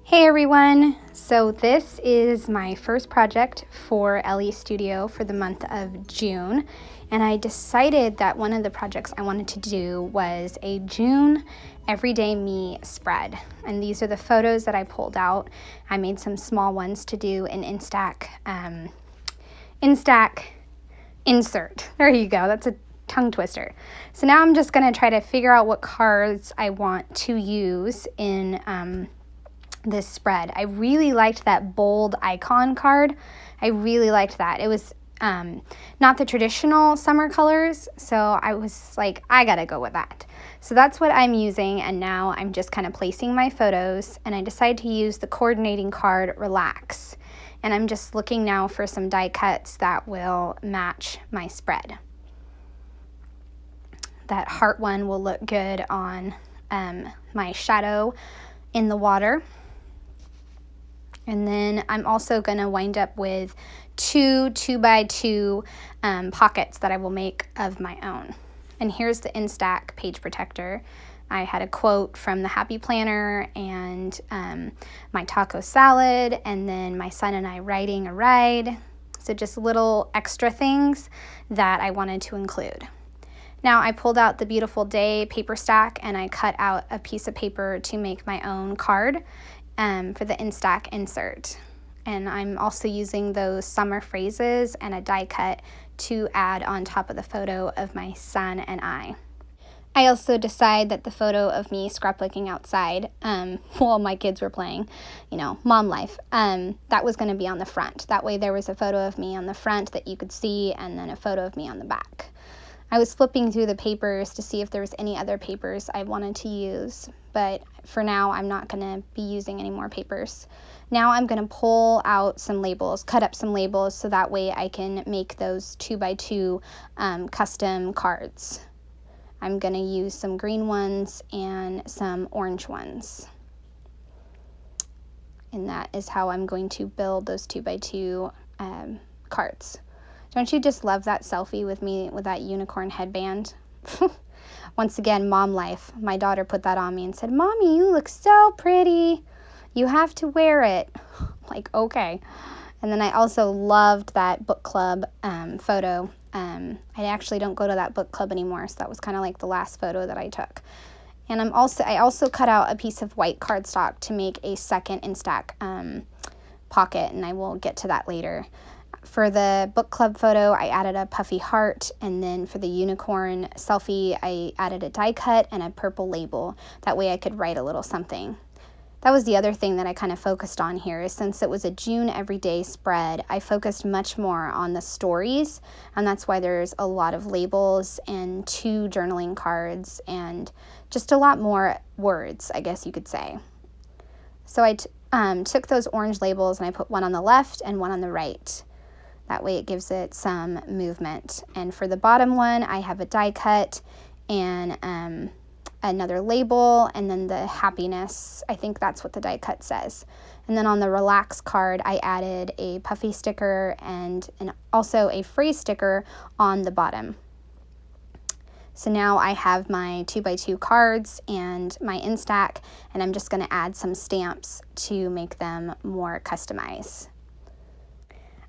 Hey everyone! So this is my first project for Elle Studio for the month of June, and I decided that one of the projects I wanted to do was a June Everyday Me spread. And these are the photos that I pulled out. I made some small ones to do in Instax insert. There you go. That's a tongue twister. So now I'm just going to try to figure out what cards I want to use in this spread. I really liked that bold icon card. I really liked that. It was not the traditional summer colors, so I was like, I gotta go with that. So that's what I'm using, and now I'm just kind of placing my photos, and I decided to use the coordinating card Relax. And I'm just looking now for some die cuts that will match my spread. That heart one will look good on my shadow in the water. And then I'm also going to wind up with two 2x2 pockets that I will make of my own. And here's the Instax page protector. I had a quote from the Happy Planner and my taco salad, and then my son and I riding a ride. So just little extra things that I wanted to include. Now I pulled out the Beautiful Day paper stack and I cut out a piece of paper to make my own card for the Instax insert. And I'm also using those summer phrases and a die cut to add on top of the photo of my son and I. I also decided that the photo of me scrapbooking outside while my kids were playing, mom life, that was going to be on the front. That way there was a photo of me on the front that you could see, and then a photo of me on the back. I was flipping through the papers to see if there was any other papers I wanted to use, but for now I'm not going to be using any more papers. Now I'm going to pull out some labels, cut up some labels, so that way I can make those 2x2 custom cards. I'm going to use some green ones and some orange ones. And that is how I'm going to build those 2x2 cards. Don't you just love that selfie with me with that unicorn headband? Once again, mom life. My daughter put that on me and said, "Mommy, you look so pretty. You have to wear it." Like, okay. And then I also loved that book club photo. I actually don't go to that book club anymore, so that was kind of like the last photo that I took. And I also cut out a piece of white cardstock to make a second Instax pocket, and I will get to that later. For the book club photo, I added a puffy heart, and then for the unicorn selfie, I added a die cut and a purple label. That way I could write a little something. That was the other thing that I kind of focused on here, is since it was a June everyday spread, I focused much more on the stories, and that's why there's a lot of labels and 2 journaling cards and just a lot more words, I guess you could say. So I took those orange labels and I put one on the left and one on the right. That way it gives it some movement. And for the bottom one, I have a die cut and another label, and then the happiness. I think that's what the die cut says. And then on the relax card, I added a puffy sticker and also a phrase sticker on the bottom. So now I have my 2x2 cards and my Instax, and I'm just going to add some stamps to make them more customized.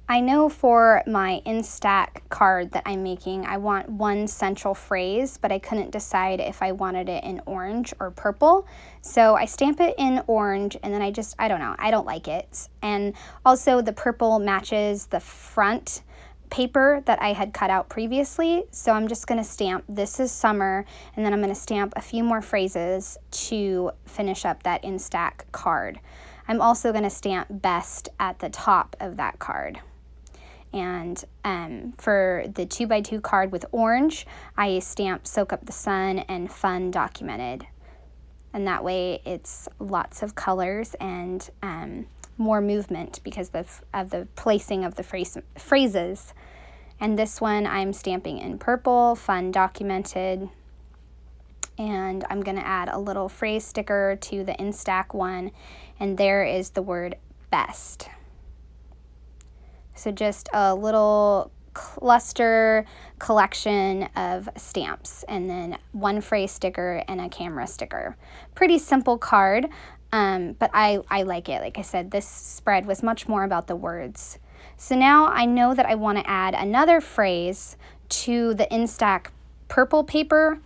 I know for my Instax card that I'm making, I want one central phrase, but I couldn't decide if I wanted it in orange or purple. So I stamp it in orange, and then I don't know, I don't like it. And also the purple matches the front paper that I had cut out previously. So I'm just gonna stamp "This is Summer," and then I'm gonna stamp a few more phrases to finish up that Instax card. I'm also gonna stamp "Best" at the top of that card. And for the 2x2 card with orange, I stamp "Soak Up the Sun" and "Fun Documented." And that way it's lots of colors and more movement because of the placing of the phrases. And this one I'm stamping in purple, "Fun Documented." And I'm going to add a little phrase sticker to the Instax one, and there is the word "best." So just a little cluster collection of stamps, and then one phrase sticker and a camera sticker. Pretty simple card. But I like it. Like I said, this spread was much more about the words. So now I know that I want to add another phrase to the Instax purple paper,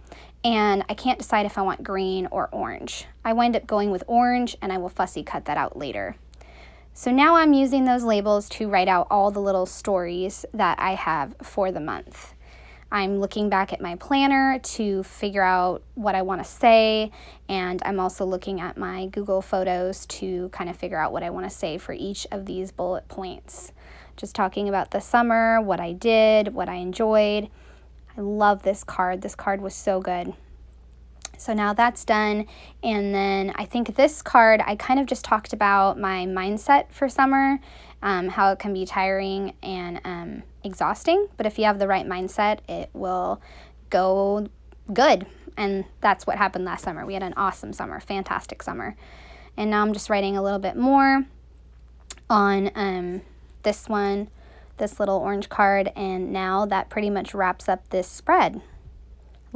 and I can't decide if I want green or orange. I wind up going with orange, and I will fussy cut that out later. So now I'm using those labels to write out all the little stories that I have for the month. I'm looking back at my planner to figure out what I want to say, and I'm also looking at my Google Photos to kind of figure out what I want to say for each of these bullet points. Just talking about the summer, what I did, what I enjoyed. I love this card. This card was so good. So now that's done, and then I think this card, I kind of just talked about my mindset for summer, how it can be tiring and exhausting, but if you have the right mindset, it will go good, and that's what happened last summer. We had an awesome summer, fantastic summer, and now I'm just writing a little bit more on this one, this little orange card, and now that pretty much wraps up this spread.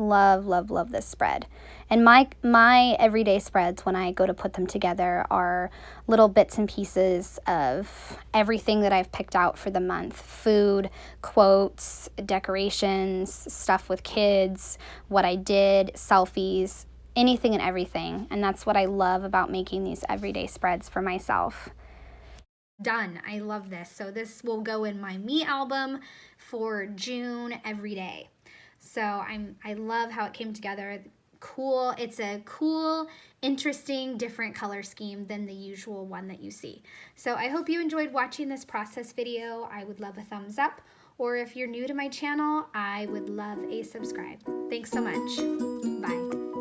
Love, love, love this spread. And my everyday spreads, when I go to put them together, are little bits and pieces of everything that I've picked out for the month. Food, quotes, decorations, stuff with kids, what I did, selfies, anything and everything. And that's what I love about making these everyday spreads for myself. Done. I love this. So this will go in my me album for June every day. So I love how it came together. Cool. It's a cool, interesting, different color scheme than the usual one that you see. So I hope you enjoyed watching this process video. I would love a thumbs up, or if you're new to my channel, I would love a subscribe. Thanks so much. Bye.